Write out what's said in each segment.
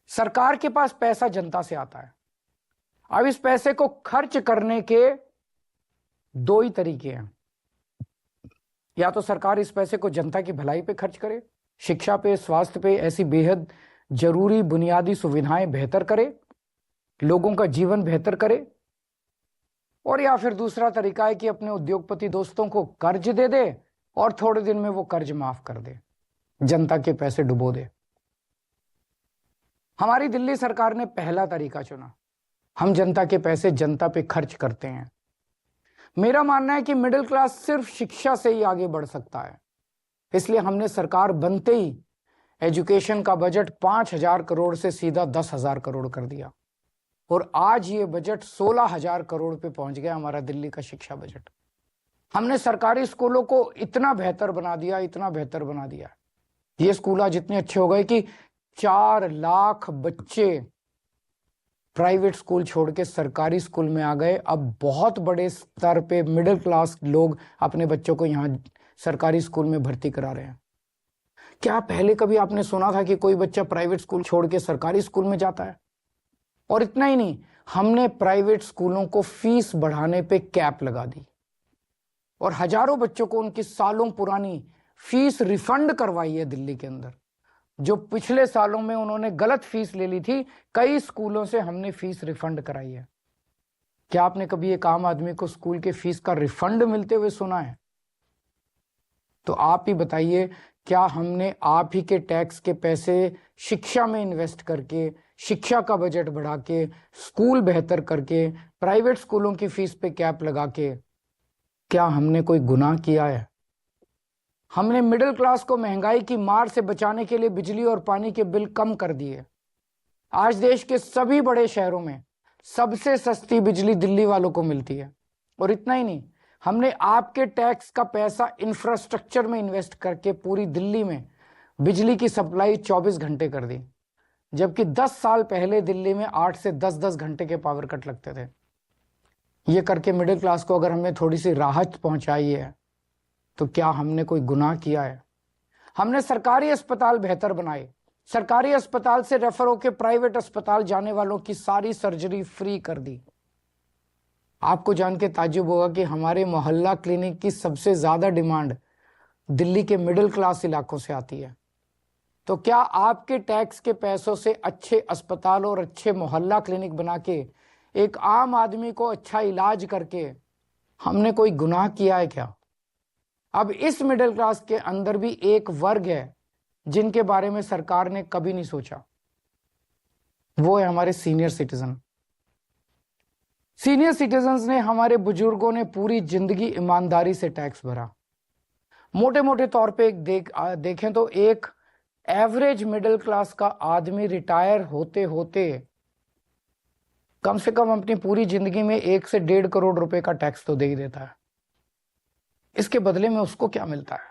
सरकार के पास पैसा जनता से आता है। अब इस पैसे को खर्च करने के दो ही तरीके हैं। या तो सरकार इस पैसे को जनता की भलाई पे खर्च करे, शिक्षा पे, स्वास्थ्य पे, ऐसी बेहद जरूरी बुनियादी सुविधाएं बेहतर करे, लोगों का जीवन बेहतर करे। और या फिर दूसरा तरीका है कि अपने उद्योगपति दोस्तों को कर्ज दे दे और थोड़े दिन में वो कर्ज माफ कर दे, जनता के पैसे डुबो दे। हमारी दिल्ली सरकार ने पहला तरीका चुना। हम जनता के पैसे जनता पे खर्च करते हैं। मेरा मानना है कि मिडिल क्लास सिर्फ शिक्षा से ही आगे बढ़ सकता है। इसलिए हमने सरकार बनते ही एजुकेशन का बजट 5,000 करोड़ से सीधा 10,000 करोड़ कर दिया और आज ये बजट 16,000 करोड़ पे पहुंच गया, हमारा दिल्ली का शिक्षा बजट। हमने सरकारी स्कूलों को इतना बेहतर बना दिया, इतना बेहतर बना दिया। ये स्कूल आज इतने अच्छे हो गए कि 4 लाख बच्चे प्राइवेट स्कूल छोड़ के सरकारी स्कूल में आ गए। अब बहुत बड़े स्तर पे मिडिल क्लास लोग अपने बच्चों को यहाँ सरकारी स्कूल में भर्ती करा रहे हैं। क्या पहले कभी आपने सुना था कि कोई बच्चा प्राइवेट स्कूल छोड़ के सरकारी स्कूल में जाता है? और इतना ही नहीं, हमने प्राइवेट स्कूलों को फीस बढ़ाने पे कैप लगा दी और हजारों बच्चों को उनकी सालों पुरानी फीस रिफंड करवाई है। दिल्ली के अंदर जो पिछले सालों में उन्होंने गलत फीस ले ली थी, कई स्कूलों से हमने फीस रिफंड कराई है। क्या आपने कभी एक आम आदमी को स्कूल के फीस का रिफंड मिलते हुए सुना है? तो आप ही बताइए, क्या हमने आप ही के टैक्स के पैसे शिक्षा में इन्वेस्ट करके, शिक्षा का बजट बढ़ा के, स्कूल बेहतर करके, प्राइवेट स्कूलों की फीस पे कैप लगा के, क्या हमने कोई गुनाह किया है? हमने मिडिल क्लास को महंगाई की मार से बचाने के लिए बिजली और पानी के बिल कम कर दिए। आज देश के सभी बड़े शहरों में सबसे सस्ती बिजली दिल्ली वालों को मिलती है। और इतना ही नहीं, हमने आपके टैक्स का पैसा इंफ्रास्ट्रक्चर में इन्वेस्ट करके पूरी दिल्ली में बिजली की सप्लाई 24 घंटे कर दी, जबकि 10 साल पहले दिल्ली में 8 से 10 घंटे के पावर कट लगते थे। ये करके मिडिल क्लास को अगर हमने थोड़ी सी राहत पहुंचाई है तो क्या हमने कोई गुनाह किया है? हमने सरकारी अस्पताल बेहतर बनाए। सरकारी अस्पताल से रेफर होकर प्राइवेट अस्पताल जाने वालों की सारी सर्जरी फ्री कर दी। आपको जान के ताज्जुब होगा कि हमारे मोहल्ला क्लिनिक की सबसे ज्यादा डिमांड दिल्ली के मिडिल क्लास इलाकों से आती है। तो क्या आपके टैक्स के पैसों से अच्छे अस्पताल और अच्छे मोहल्ला क्लिनिक बना के एक आम आदमी को अच्छा इलाज करके हमने कोई गुनाह किया है क्या? अब इस मिडिल क्लास के अंदर भी एक वर्ग है जिनके बारे में सरकार ने कभी नहीं सोचा। वो है हमारे सीनियर सिटीजन। सीनियर सिटीजन्स ने, हमारे बुजुर्गों ने पूरी जिंदगी ईमानदारी से टैक्स भरा। मोटे मोटे तौर पे देखें तो एक एवरेज मिडिल क्लास का आदमी रिटायर होते होते कम से कम अपनी पूरी जिंदगी में 1 से 1.5 करोड़ रुपए का टैक्स तो दे ही देता है। इसके बदले में उसको क्या मिलता है?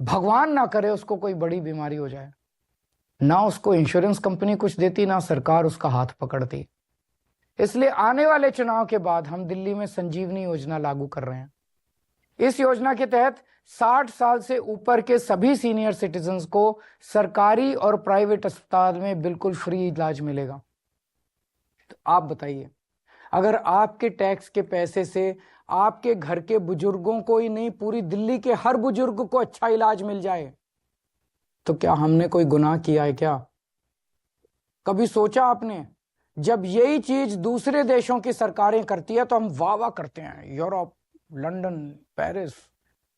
भगवान ना करे उसको कोई बड़ी बीमारी हो जाए, ना उसको इंश्योरेंस कंपनी कुछ देती, ना सरकार उसका हाथ पकड़ती। इसलिए आने वाले चुनाव के बाद हम दिल्ली में संजीवनी योजना लागू कर रहे हैं। इस योजना के तहत 60 साल से ऊपर के सभी सीनियर सिटीजन्स को सरकारी और प्राइवेट अस्पताल में बिल्कुल फ्री इलाज मिलेगा। तो आप बताइए, अगर आपके टैक्स के पैसे से आपके घर के बुजुर्गों को ही नहीं, पूरी दिल्ली के हर बुजुर्ग को अच्छा इलाज मिल जाए, तो क्या हमने कोई गुनाह किया है क्या? कभी सोचा आपने? जब यही चीज दूसरे देशों की सरकारें करती है तो हम वाह वाह करते हैं। यूरोप, लंदन, पेरिस,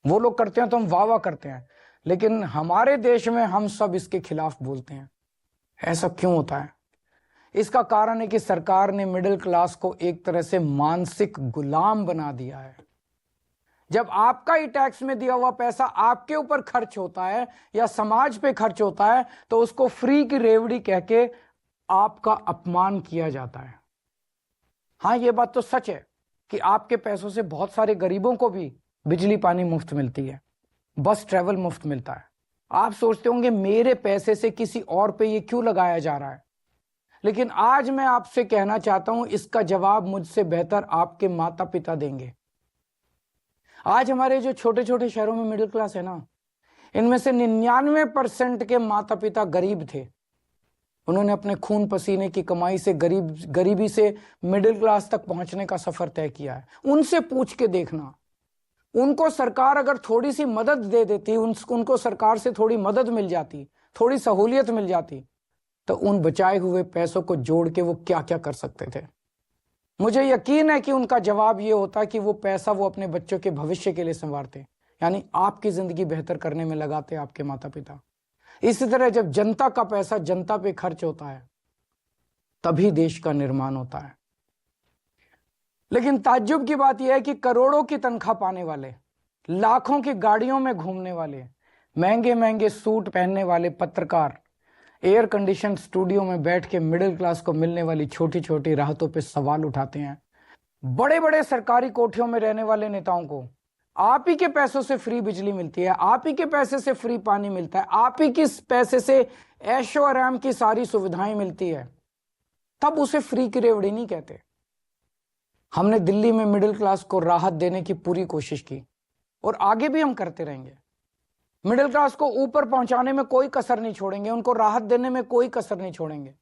वो लोग करते हैं तो हम वाह वाह करते हैं, लेकिन हमारे देश में हम सब इसके खिलाफ बोलते हैं। ऐसा क्यों होता है? इसका कारण है कि सरकार ने मिडिल क्लास को एक तरह से मानसिक गुलाम बना दिया है। जब आपका ही टैक्स में दिया हुआ पैसा आपके ऊपर खर्च होता है या समाज पे खर्च होता है तो उसको फ्री की रेवड़ी कह के आपका अपमान किया जाता है। हाँ, ये बात तो सच है कि आपके पैसों से बहुत सारे गरीबों को भी बिजली पानी मुफ्त मिलती है, बस ट्रैवल मुफ्त मिलता है। आप सोचते होंगे मेरे पैसे से किसी और पे ये क्यों लगाया जा रहा है, लेकिन आज मैं आपसे कहना चाहता हूं इसका जवाब मुझसे बेहतर आपके माता पिता देंगे। आज हमारे जो छोटे छोटे शहरों में मिडिल क्लास है ना, इनमें से 99% के माता पिता गरीब थे। उन्होंने अपने खून पसीने की कमाई से गरीबी से मिडिल क्लास तक पहुंचने का सफर तय किया है। उनसे पूछ के देखना, उनको सरकार अगर थोड़ी सी मदद दे देती, उनको सरकार से थोड़ी मदद मिल जाती, थोड़ी सहूलियत मिल जाती, तो उन बचाए हुए पैसों को जोड़ के वो क्या क्या कर सकते थे। मुझे यकीन है कि उनका जवाब ये होता कि वो पैसा वो अपने बच्चों के भविष्य के लिए संवारते, यानी आपकी जिंदगी बेहतर करने में लगाते आपके माता पिता। इसी तरह जब जनता का पैसा जनता पे खर्च होता है तभी देश का निर्माण होता है। लेकिन ताज्जुब की बात यह है कि करोड़ों की तनख्वाह पाने वाले, लाखों की गाड़ियों में घूमने वाले, महंगे महंगे सूट पहनने वाले पत्रकार एयर कंडीशन स्टूडियो में बैठ के मिडिल क्लास को मिलने वाली छोटी छोटी राहतों पे सवाल उठाते हैं। बड़े बड़े सरकारी कोठियों में रहने वाले नेताओं को आप ही के पैसों से फ्री बिजली मिलती है, आप ही के पैसे से फ्री पानी मिलता है, आप ही के पैसे से ऐशो आराम की सारी सुविधाएं मिलती है, तब उसे फ्री की रेवड़ी नहीं कहते। हमने दिल्ली में मिडिल क्लास को राहत देने की पूरी कोशिश की और आगे भी हम करते रहेंगे। मिडिल क्लास को ऊपर पहुंचाने में कोई कसर नहीं छोड़ेंगे, उनको राहत देने में कोई कसर नहीं छोड़ेंगे।